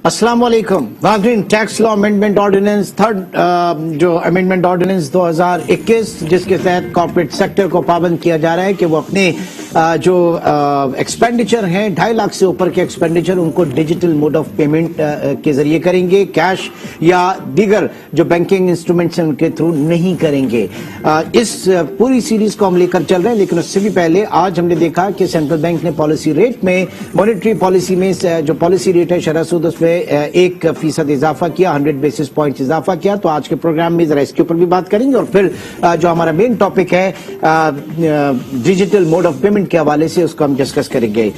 अस्सलाम वालेकुम नाज़रीन। Tax law amendment ordinance third जो अमेंडमेंट ऑर्डिनेंस 2021 जिसके तहत कॉर्पोरेट सेक्टर को पाबंद किया जा रहा है कि वो अपने जो एक्सपेंडिचर हैं 2.5 लाख से ऊपर के एक्सपेंडिचर उनको डिजिटल मोड ऑफ पेमेंट के जरिए करेंगे, कैश या दीगर जो बैंकिंग इंस्ट्रूमेंट्स हैं उनके थ्रू नहीं करेंगे। इस पूरी सीरीज को हम लेकर चल रहे हैं, लेकिन उससे भी पहले आज हमने देखा कि सेंट्रल बैंक ने पॉलिसी रेट में, मॉनेटरी पॉलिसी में जो पॉलिसी रेट है शरह सूद उसमें 1% इजाफा किया, 100 बेसिस पॉइंट इजाफा किया। तो आज के प्रोग्राम में जरा इसके ऊपर भी बात करेंगे और फिर जो हमारा मेन टॉपिक है डिजिटल मोड ऑफ पेमेंट के हवाले से उसको हम डिस्कस करेंगे।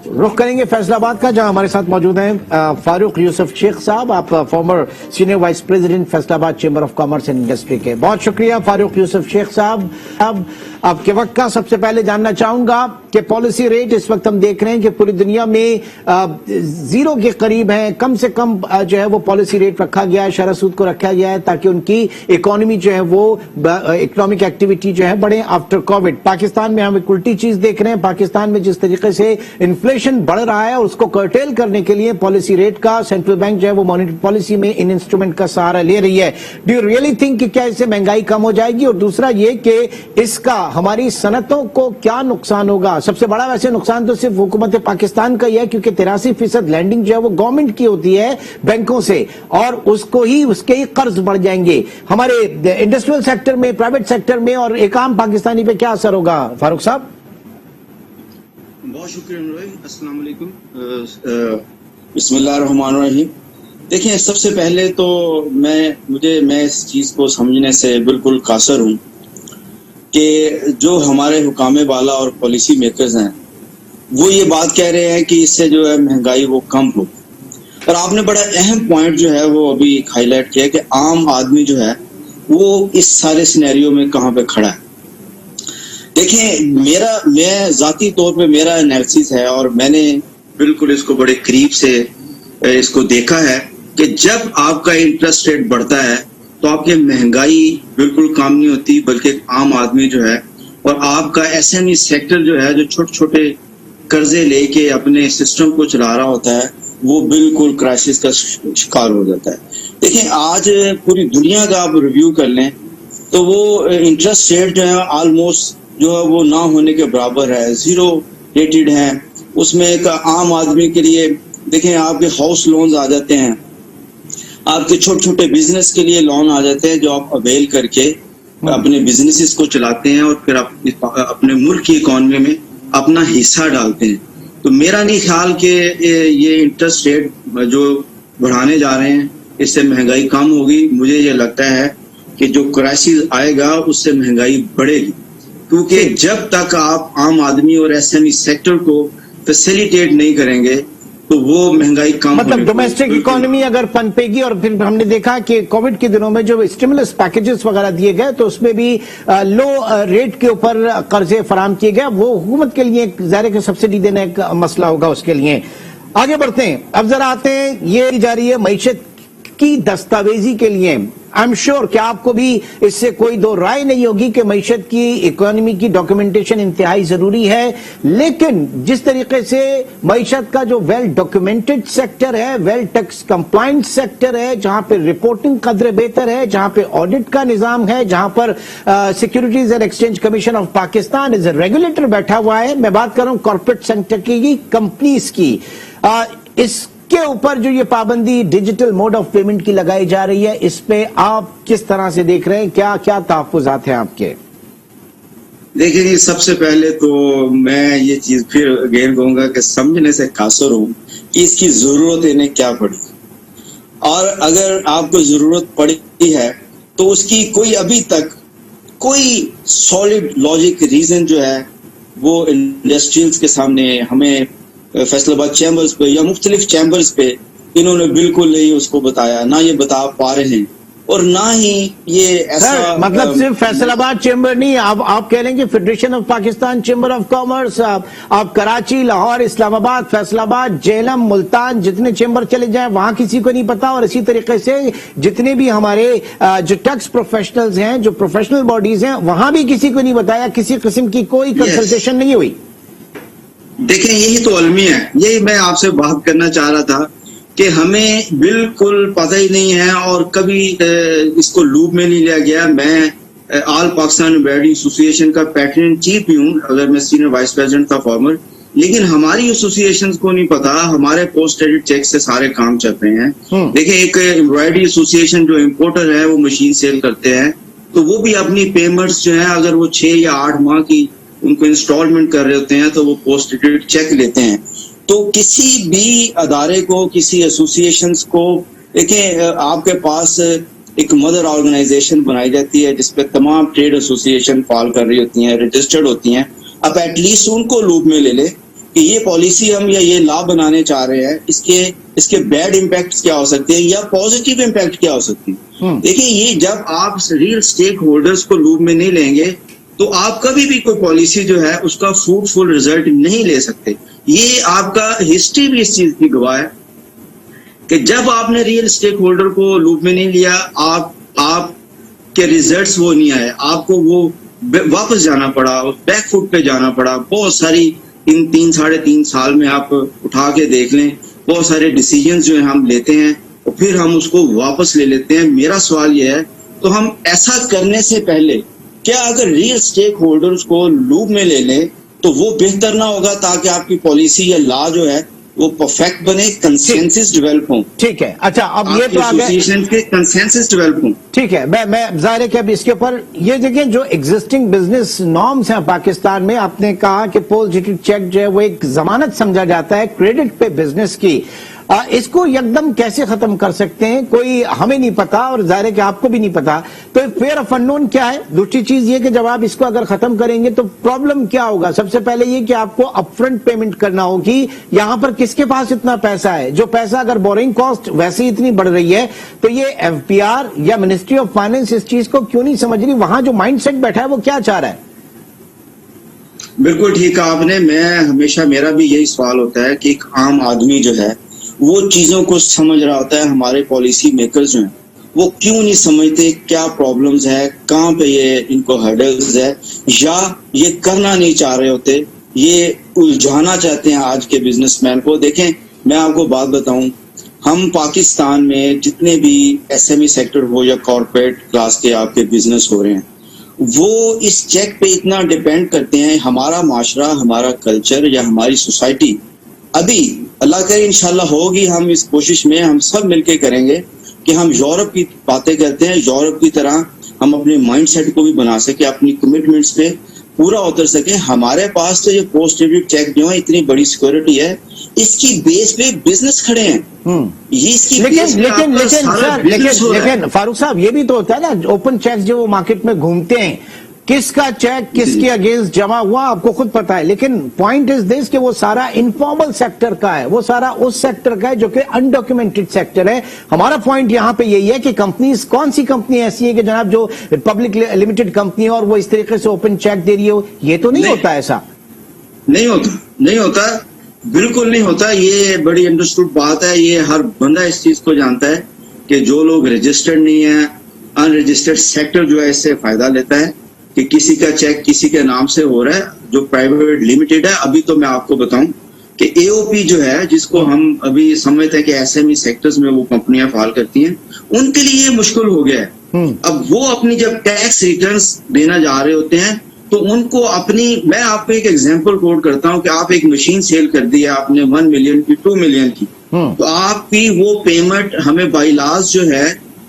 रुख करेंगे फैसलाबाद का, जहां हमारे साथ मौजूद हैं फारूक यूसुफ शेख साहब। आप farmer senior vice president Faisalabad chamber of commerce and industry के। बहुत शुक्रिया फारूक यूसुफ शेख साहब। अब आपके वक्त का सबसे पहले जानना चाहूंगा कि पॉलिसी रेट इस वक्त हम देख रहे हैं कि पूरी दुनिया में जीरो के करीब है, कम से कम जो है वो पॉलिसी रेट रखा गया है, शरह सूद को रखा गया है ताकि उनकी इकोनॉमी जो है वो इकोनॉमिक एक्टिविटी जो है बढ़े आफ्टर कोविड। पाकिस्तान में हम एक उल्टी चीज देख रहे हैं। पाकिस्तान में जिस तरीके से इन्फ्लेशन बढ़ रहा है उसको कर्टेल करने के लिए पॉलिसी रेट का सेंट्रल बैंक जो है वो मॉनेटरी पॉलिसी में इन इंस्ट्रूमेंट का सहारा ले रही है। डू यू रियली थिंक कि क्या इससे महंगाई कम हो जाएगी? और दूसरा ये कि इसका हमारी सनतों को क्या नुकसान होगा? सबसे बड़ा वैसे नुकसान तो सिर्फ हुकूमत पाकिस्तान का ही है, क्योंकि 83% लैंडिंग जो है वो गवर्नमेंट की होती है बैंकों से, और उसके ही कर्ज बढ़ जाएंगे। हमारे इंडस्ट्रियल सेक्टर में, प्राइवेट सेक्टर में और एक आम पाकिस्तानी पे क्या असर होगा? फारूक साहब। बहुत शुक्रिया भाई। अस्सलाम वालेकुम। बिस्मिल्लाहिर्रहमानिर्रहीम। देखिए, सबसे पहले तो मैं इस चीज को समझने से बिल्कुल कासर हूँ कि जो हमारे हुकामे वाला और पॉलिसी मेकर्स हैं वो ये बात कह रहे हैं कि इससे जो है महंगाई वो कम हो। और आपने बड़ा अहम पॉइंट जो है वो अभी हाईलाइट किया कि आम आदमी जो है वो इस सारे सिनेरियो में कहाँ पे खड़ा है। देखिए, मैं जाती तौर पे मेरा एनालिसिस है और मैंने बिल्कुल इसको बड़े करीब से इसको देखा है कि जब आपका इंटरेस्ट रेट बढ़ता है तो आपकी महंगाई बिल्कुल कम नहीं होती, बल्कि आम आदमी जो है और आपका एसएमई सेक्टर जो है जो छोटे छोटे कर्जे लेके अपने सिस्टम को चला रहा होता है वो बिल्कुल क्राइसिस का शिकार हो जाता है। देखिए, आज पूरी दुनिया का आप रिव्यू कर लें तो वो इंटरेस्ट रेट जो है ऑलमोस्ट जो है वो ना होने के बराबर है, जीरो रेटेड है। उसमें एक आम आदमी के लिए देखें, आपके हाउस लोन्स आ जाते हैं, आपके छोटे छोटे बिजनेस के लिए लोन आ जाते हैं जो आप अवेल करके अपने बिजनेसेस को चलाते हैं और फिर अपने मुल्क की इकोनॉमी में अपना हिस्सा डालते हैं। तो मेरा नहीं ख्याल कि ये इंटरेस्ट रेट जो बढ़ाने जा रहे हैं इससे महंगाई कम होगी। मुझे ये लगता है कि जो क्राइसिस आएगा उससे महंगाई बढ़ेगी, क्योंकि जब तक आप आम आदमी और एसएमई सेक्टर को फैसिलिटेट नहीं करेंगे तो वो महंगाई कम, मतलब डोमेस्टिक इकोनॉमी अगर पनपेगी। और फिर हमने देखा कि कोविड के दिनों में जो स्टिमुलस पैकेजेस वगैरह दिए गए तो उसमें भी लो रेट के ऊपर कर्जे फराम किए गए, वो हुकूमत के लिए ज़ाहिर है कि सब्सिडी देना एक मसला होगा उसके लिए। आगे बढ़ते हैं, अब जरा आते हैं, ये जा रही है मईशत की दस्तावेजी के लिए। आई एम श्योर कि आपको भी इससे कोई दो राय नहीं होगी कि मईशत की, इकोनॉमी की डॉक्यूमेंटेशन इंतहाई जरूरी है। लेकिन जिस तरीके से मईशत का जो वेल डॉक्यूमेंटेड सेक्टर है, वेल टैक्स कंप्लायंट सेक्टर है, जहां पे रिपोर्टिंग कदरे बेहतर है, जहां पे ऑडिट का निजाम है, जहां पर securities and exchange commission of Pakistan as a regulator बैठा हुआ है। मैं बात कर रहा हूं कॉर्पोरेट सेक्टर की, कंपनीज की। के ऊपर जो ये पाबंदी डिजिटल मोड ऑफ पेमेंट की लगाई जा रही है, इस पे आप किस तरह से देख रहे हैं? क्या क्या तहफ्फुज़ात हैं आपके? देखिए जी, सबसे पहले तो मैं ये चीज फिर अगेन कहूंगा कि समझने से कासर हूं कि इसकी जरूरत इन्हें क्या पड़ी, और अगर आपको जरूरत पड़ी है तो उसकी कोई अभी तक कोई सॉलिड लॉजिक रीजन जो है वो इंडस्ट्रियल्स के सामने हमें फैसलाबाद चैम्बर्स पे या मुख्तलिफ चैम्बर्स पे इन्होंने बिल्कुल नहीं उसको बताया, ना ये बता पा रहे हैं और ना ही ये ऐसा मतलब सिर्फ फैसलाबाद चैम्बर नहीं, आप कह लेंगे federation of Pakistan chamber of commerce, आप कराची, लाहौर, इस्लामाबाद, फैसलाबाद, जेलम, मुल्तान, जितने चैम्बर चले जाएं वहां किसी को नहीं पता। और इसी तरीके से जितने भी हमारे जो टैक्स प्रोफेशनल्स हैं, जो प्रोफेशनल बॉडीज हैं, वहां भी किसी को नहीं बताया, किसी किस्म की कोई कंसल्टेशन नहीं हुई। देखें, यही तो अलमी है, यही मैं आपसे बात करना चाह रहा था کہ ہمیں بالکل پتہ ہی نہیں ہے اور کبھی اس کو لوپ میں نہیں لیا گیا. میں آل پاکستان امبرائڈری ایسوسی ایشن کا پیٹرن چیف بھی ہوں, اگر میں سینئر وائس پریزیڈنٹ تھا فارمر, لیکن ہماری ایسوسی ایشنز کو نہیں پتا ہمارے پوسٹ ایڈٹ چیک سے سارے کام چل رہے ہیں. دیکھیں ایک امبرائڈری ایسوسی ایشن جو امپورٹر ہے وہ مشین سیل کرتے ہیں, تو وہ بھی اپنی پیمنٹس جو ہیں اگر وہ 6 یا 8 ماہ کی ان کو انسٹالمنٹ کر رہے ہوتے ہیں تو وہ پوسٹ ایڈٹ چیک لیتے ہیں. تو کسی بھی ادارے کو, کسی ایسوسی ایشنز کو, دیکھیں آپ کے پاس ایک مدر آرگنائزیشن بنائی جاتی ہے جس پہ تمام ٹریڈ ایسوسی ایشن فال کر رہی ہوتی ہیں, رجسٹرڈ ہوتی ہیں. اب ایٹ لیسٹ ان کو لوپ میں لے لے کہ یہ پالیسی ہم یا یہ لا بنانے چاہ رہے ہیں, اس کے بیڈ امپیکٹ کیا ہو سکتے ہیں یا پازیٹیو امپیکٹ کیا ہو سکتی ہیں. دیکھیں یہ جب آپ ریئل اسٹیک ہولڈرز کو لوپ میں نہیں لیں گے تو آپ کبھی بھی کوئی پالیسی جو ہے اس کا فروٹفل ریزلٹ نہیں لے سکتے. یہ آپ کا ہسٹری بھی اس چیز کی گواہ ہے کہ جب آپ نے ریئل اسٹیک ہولڈر کو لوپ میں نہیں لیا, آپ کے ریزلٹس وہ نہیں آئے, آپ کو وہ واپس جانا پڑا, بیک فٹ پہ جانا پڑا. بہت ساری ان 3-3.5 سال میں آپ اٹھا کے دیکھ لیں, بہت سارے ڈیسیجنز جو ہیں ہم لیتے ہیں اور پھر ہم اس کو واپس لے لیتے ہیں. میرا سوال یہ ہے, تو ہم ایسا کرنے سے پہلے کیا اگر ریئل اسٹیک ہولڈرز کو لوپ میں لے لیں تو وہ بہتر نہ ہوگا تاکہ آپ کی پالیسی یا لا جو ہے وہ پرفیکٹ بنے, کنسنسس ڈیولپ ہوں. ٹھیک ہے, اچھا اب یہ تو ایسوسیشن کے کنسنسس ڈیولپ ہوں. ٹھیک ہے, میں ظاہر ہے کہ اب اس کے اوپر یہ دیکھیں جو ایگزسٹنگ بزنس نارمز ہیں پاکستان میں, آپ نے کہا کہ پوسٹ ڈیٹڈ چیک جو ہے وہ ایک ضمانت سمجھا جاتا ہے کریڈٹ پہ بزنس کی, اس کو یکدم کیسے ختم کر سکتے ہیں, کوئی ہمیں نہیں پتا اور ظاہر ہے کہ آپ کو بھی نہیں پتا. تو فیئر آف ان نون کیا ہے؟ دوسری چیز یہ کہ جب آپ اس کو اگر ختم کریں گے تو پرابلم کیا ہوگا؟ سب سے پہلے یہ کہ آپ کو اپ فرنٹ پیمنٹ کرنا ہوگی. یہاں پر کس کے پاس اتنا پیسہ ہے؟ جو پیسہ اگر بورنگ کاسٹ ویسے ہی اتنی بڑھ رہی ہے تو یہ ایف پی آر یا منسٹری آف فائنانس اس چیز کو کیوں نہیں سمجھ رہی؟ وہاں جو مائنڈ سیٹ بیٹھا ہے وہ کیا چاہ رہا ہے؟ بالکل ٹھیک ہے آپ نے. میں ہمیشہ میرا بھی یہی سوال ہوتا ہے کہ ایک عام آدمی جو ہے وہ چیزوں کو سمجھ رہا ہوتا ہے, ہمارے پالیسی میکرز جو ہیں وہ کیوں نہیں سمجھتے کیا پرابلمز ہے, کہاں پہ یہ ان کو ہرڈلز ہے, یا یہ کرنا نہیں چاہ رہے ہوتے, یہ الجھانا چاہتے ہیں آج کے بزنس مین کو. دیکھیں میں آپ کو بات بتاؤں, ہم پاکستان میں جتنے بھی ایس ایم ای سیکٹر ہو یا کارپوریٹ کلاس کے آپ کے بزنس ہو رہے ہیں وہ اس چیک پہ اتنا ڈیپینڈ کرتے ہیں. ہمارا معاشرہ, ہمارا کلچر یا ہماری سوسائٹی ابھی اللہ کرے انشاءاللہ ہوگی, ہم اس کوشش میں ہم سب مل کے کریں گے کہ ہم یورپ کی باتیں کرتے ہیں, یورپ کی طرح ہم اپنے مائنڈ سیٹ کو بھی بنا سکیں, اپنی کمٹمنٹس پہ پورا اتر سکیں. ہمارے پاس تو یہ پوسٹ ڈیٹڈ چیک جو ہے اتنی بڑی سیکورٹی ہے, اس کی بیس پہ بزنس کھڑے ہیں. یہ اس کی لیکن فاروق صاحب یہ بھی تو ہوتا ہے نا, اوپن چیک جو وہ مارکیٹ میں گھومتے ہیں, کس کا چیک کس کے اگینسٹ جمع ہوا آپ کو خود پتا ہے. لیکن پوائنٹ از دس کہ وہ سارا انفارمل سیکٹر کا ہے, وہ سارا اس سیکٹر کا ہے جو کہ انڈاکیومنٹڈ سیکٹر ہے. ہمارا پوائنٹ یہاں پہ یہی ہے کہ کمپنیز, کون سی کمپنی ایسی ہے کہ جناب جو پبلک لمیٹڈ کمپنی ہے اور وہ اس طریقے سے اوپن چیک دے رہی ہو؟ یہ تو نہیں ہوتا, ایسا نہیں ہوتا, بالکل نہیں ہوتا. یہ بڑی انڈرسٹوڈ بات ہے, یہ ہر بندہ اس چیز کو جانتا ہے کہ جو لوگ رجسٹرڈ نہیں ہیں, ان رجسٹرڈ سیکٹر جو ہے اس سے فائدہ لیتا ہے کہ کسی کا چیک کسی کے نام سے ہو رہا ہے جو پرائیویٹ لمیٹڈ ہے. ابھی تو میں آپ کو بتاؤں کہ اے او پی جو ہے جس کو ہم ابھی سمجھتے ہیں کہ ایس ایم ای سیکٹرز میں وہ کمپنیاں فعال کرتی ہیں, ان کے لیے یہ مشکل ہو گیا ہے. اب وہ اپنی جب ٹیکس ریٹرنز دینا جا رہے ہوتے ہیں تو ان کو اپنی, میں آپ کو ایک ایگزامپل کوٹ کرتا ہوں کہ آپ ایک مشین سیل کر دی ہے آپ نے 1 ملین کی, 2 ملین کی, تو آپ کی وہ پیمنٹ ہمیں بائی لاز جو ہے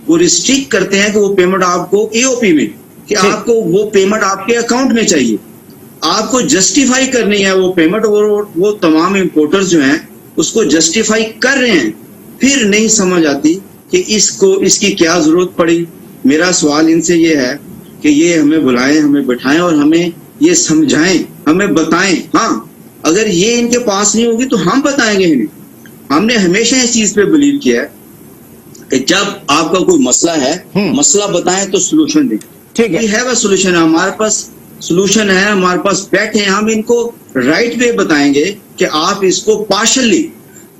وہ ریسٹرکٹ کرتے ہیں کہ وہ پیمنٹ آپ کو اے او پی میں, کہ آپ کو وہ پیمنٹ آپ کے اکاؤنٹ میں چاہیے, آپ کو جسٹیفائی کرنی ہے وہ پیمنٹ, اور وہ تمام امپورٹرز جو ہیں اس کو جسٹیفائی کر رہے ہیں. پھر نہیں سمجھ آتی کہ اس کی کیا ضرورت پڑی. میرا سوال ان سے یہ ہے کہ یہ ہمیں بلائیں, ہمیں بٹھائیں اور ہمیں یہ سمجھائیں, ہمیں بتائیں. ہاں اگر یہ ان کے پاس نہیں ہوگی تو ہم بتائیں گے انہیں. ہم نے ہمیشہ اس چیز پہ بلیو کیا ہے کہ جب آپ کا کوئی مسئلہ ہے, مسئلہ بتائیں تو سولوشن دیں. وی ہیو اے سولوشن, ہمارے پاس سولوشن ہے, ہمارے پاس بیٹھے ہیں, ہم ان کو رائٹ وے بتائیں گے کہ آپ اس کو پارشلی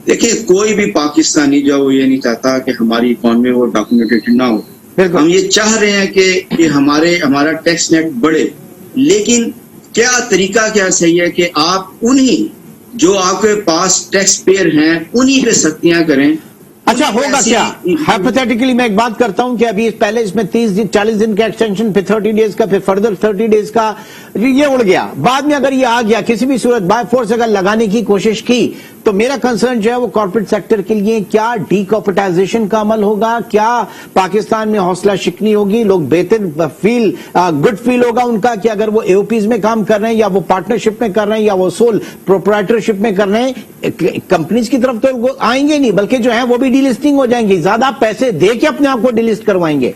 دیکھیں. کوئی بھی پاکستانی جو وہ یہ نہیں چاہتا کہ ہماری اکانومی وہ ڈاکومنٹیڈ نہ ہو. ہم یہ چاہ رہے ہیں کہ ہمارا ٹیکس نیٹ بڑھے, لیکن کیا طریقہ کیا صحیح ہے کہ آپ انہی جو آپ کے پاس ٹیکس پیئر ہیں انہی پہ سختیاں کریں अच्छा होगा क्या? हाइपोथेटिकली मैं एक बात करता हूं कि अभी पहले इसमें 30 दिन 40 दिन का एक्सटेंशन, फिर 30 डेज का, फिर फर्दर 30 डेज का, ये उड़ गया। बाद में अगर ये आ गया, किसी भी सूरत बाय फोर्स अगर लगाने की कोशिश की, तो मेरा कंसर्न जो है वो कॉर्पोरेट सेक्टर के लिए क्या डीकॉर्पोरेटाइजेशन का अमल होगा, क्या पाकिस्तान में हौसला शिकनी होगी, लोग बेहतर गुड फील होगा उनका कि अगर वो एओपीज में काम कर रहे हैं या वो पार्टनरशिप में कर रहे हैं या वो सोल प्रोप्राइटरशिप में कर रहे हैं, कंपनीज की तरफ तो वो आएंगे नहीं, बल्कि जो है वो भी डीलिस्टिंग हो जाएंगे, ज्यादा पैसे दे के अपने आप को डीलिस्ट करवाएंगे।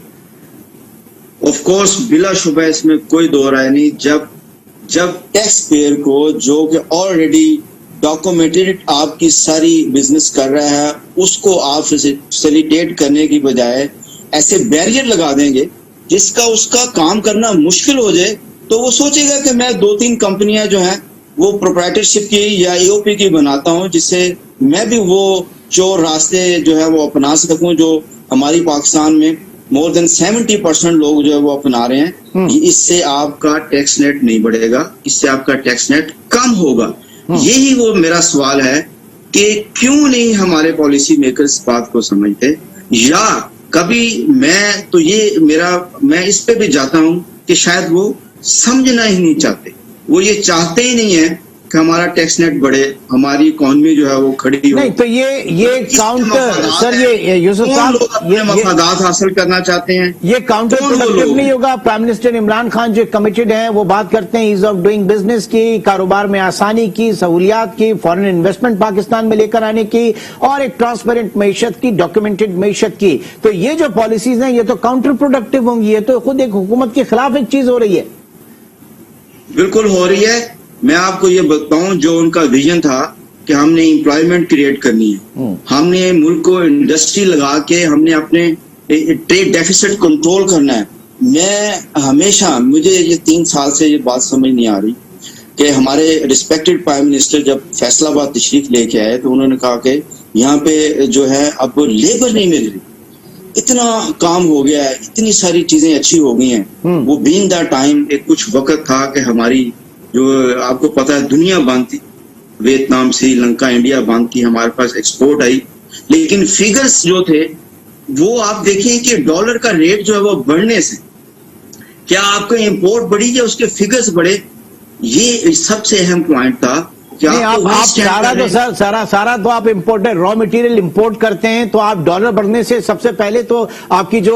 ऑफ कोर्स, बिला शुबह इसमें कोई दो राय नहीं। जब टैक्स पेयर को, जो कि ऑलरेडी डॉक्यूमेंटेड आपकी सारी बिजनेस कर रहा है, उसको आप फैसिलिटेट करने की बजाय ऐसे बैरियर लगा देंगे जिसका उसका काम करना मुश्किल हो जाए, तो वो सोचेगा कि मैं 2-3 कंपनियां जो हैं वो प्रोप्राइटरशिप की या एओपी की बनाता हूं, जिससे मैं भी वो चोर रास्ते जो है वो अपना सकूं, जो हमारी पाकिस्तान में मोर देन 70% लोग जो है वो अपना रहे हैं। इससे आपका टैक्स नेट नहीं बढ़ेगा, इससे आपका टैक्स नेट कम होगा। यही वो मेरा सवाल है कि क्यों नहीं हमारे पॉलिसी मेकर्स बात को समझते, या कभी मैं इस पे भी जाता हूं कि शायद वो समझना ही नहीं चाहते, वो ये चाहते ही नहीं है कि हमारा टैक्स नेट बढ़े, हमारी इकोनॉमी जो है वो खड़ी हो। नहीं तो ये काउंटर सर, ये यूसुफ साहब, ये मफादात हासिल करना चाहते हैं, ये काउंटर प्रोडक्टिव नहीं होगा। प्राइम मिनिस्टर इमरान खान जो कमिटेड हैं वो बात करते हैं ईज ऑफ डूइंग बिजनेस की, कारोबार में आसानी की, सहूलियात की, फॉरेन इन्वेस्टमेंट पाकिस्तान में लेकर आने की, और एक ट्रांसपेरेंट मईशत की, डॉक्यूमेंटेड मईशत की। तो ये जो पॉलिसीज हैं ये तो काउंटर प्रोडक्टिव होंगी, ये तो खुद एक हुकूमत के खिलाफ एक चीज हो रही है। बिल्कुल हो रही है। मैं आपको ये बताऊं, जो उनका विजन था कि हमने एम्प्लॉयमेंट क्रिएट करनी है, हमने मुल्क को इंडस्ट्री लगा के हमने अपने ट्रेड डेफिसिट कंट्रोल करना है। मुझे ये 3 साल से ये बात समझ नहीं आ रही कि हमारे रिस्पेक्टेड प्राइम मिनिस्टर जब फैसलाबाद तशरीफ लेके आए तो उन्होंने कहा कि यहाँ पे जो है अब लेबर नहीं मिल रही, इतना काम हो गया है, इतनी सारी चीजें अच्छी हो गई हैं। वो बीइंग द टाइम एक कुछ वक्त था कि हमारी, जो आपको पता है, दुनिया बंद थी, वियतनाम, श्रीलंका, इंडिया बंद थी, हमारे पास एक्सपोर्ट आई, लेकिन फिगर्स जो थे वो आप देखिए कि डॉलर का रेट जो है वो बढ़ने से क्या आपका इंपोर्ट बढ़ी या उसके फिगर्स बढ़े, ये सबसे अहम पॉइंट था। आप सारा तो आप इम्पोर्टेड रॉ मटेरियल इंपोर्ट करते हैं, तो आप डॉलर बढ़ने से सबसे पहले तो आपकी जो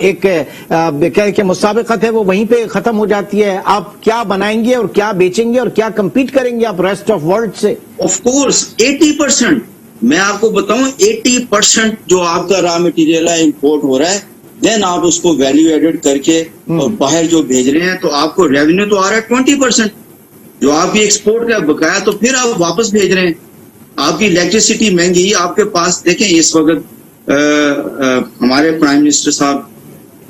एक मुसाबिकत है वो वहीं पे खत्म हो जाती है। आप क्या बनाएंगे और क्या बेचेंगे और क्या compete करेंगे आप रेस्ट ऑफ वर्ल्ड से? ऑफ कोर्स 80%, मैं आपको बताऊं 80% जो आपका रॉ मटेरियल है इंपोर्ट हो रहा है, देन आप उसको वैल्यू एडेड करके और बाहर जो भेज रहे हैं, तो आपको रेवेन्यू तो आ रहा है 20%, जो आपकी एक्सपोर्ट का बकाया तो फिर आप वापस भेज रहे हैं। आपकी इलेक्ट्रिसिटी महंगी, आपके पास देखें इस वक्त हमारे प्राइम मिनिस्टर साहब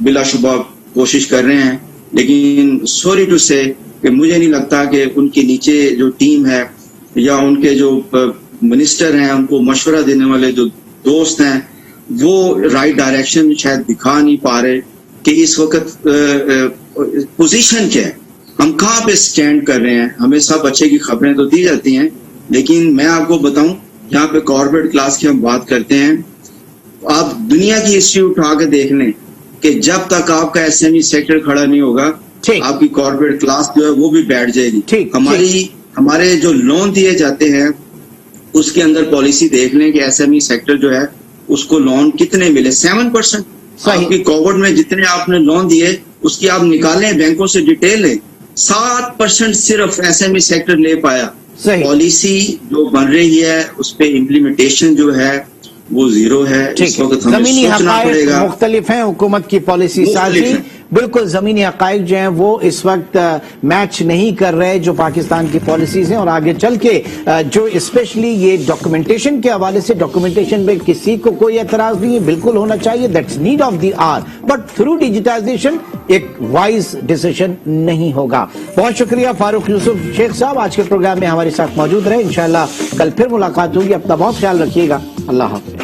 बिलाशुबा कोशिश कर रहे हैं, लेकिन सॉरी टू से कि मुझे नहीं लगता कि उनके नीचे जो टीम है या उनके जो मिनिस्टर हैं, उनको मशवरा देने वाले जो दोस्त हैं, वो राइट डायरेक्शन शायद दिखा नहीं पा रहे कि इस वक्त पोजीशन क्या है, हम कहाँ पे स्टैंड कर रहे हैं। हमें सब अच्छे की खबरें तो दी जाती हैं, लेकिन मैं आपको बताऊं, यहाँ पे कॉर्पोरेट क्लास की हम बात करते हैं, आप दुनिया की हिस्ट्री उठा के देख लें कि जब तक आपका एसएमई सेक्टर खड़ा नहीं होगा, आपकी कॉर्पोरेट क्लास जो है वो भी बैठ जाएगी। हमारे जो लोन दिए जाते हैं उसके अंदर पॉलिसी देख लें कि एसएमई सेक्टर जो है उसको लोन कितने मिले, 7%। आपकी कोविड में जितने आपने लोन दिए उसकी आप निकालें, बैंकों से डिटेल लें, 7% सिर्फ एसएमई सेक्टर ले पाया। पॉलिसी जो बन रही है उस पे इम्प्लीमेंटेशन जो है वो जीरो है। इस वक्त हमें सोचना पड़ेगा। मुख्तलिफ है हुकूमत की पॉलिसी साजी, बिल्कुल जमीनी हकाइक जो हैं वो इस वक्त मैच नहीं कर रहे जो पाकिस्तान की पॉलिसीज हैं, और आगे चल के जो स्पेशली ये डॉक्यूमेंटेशन के हवाले से, डॉक्यूमेंटेशन में किसी को कोई एतराज नहीं है, बिल्कुल होना चाहिए, that's need of the hour, but through digitization एक वाइज डिसीजन नहीं होगा। बहुत शुक्रिया फारूक यूसुफ शेख साहब, आज के प्रोग्राम में हमारे साथ मौजूद रहे। इंशाअल्लाह कल फिर मुलाकात होगी। अपना बहुत ख्याल रखिएगा। अल्लाह हाफ़िज़।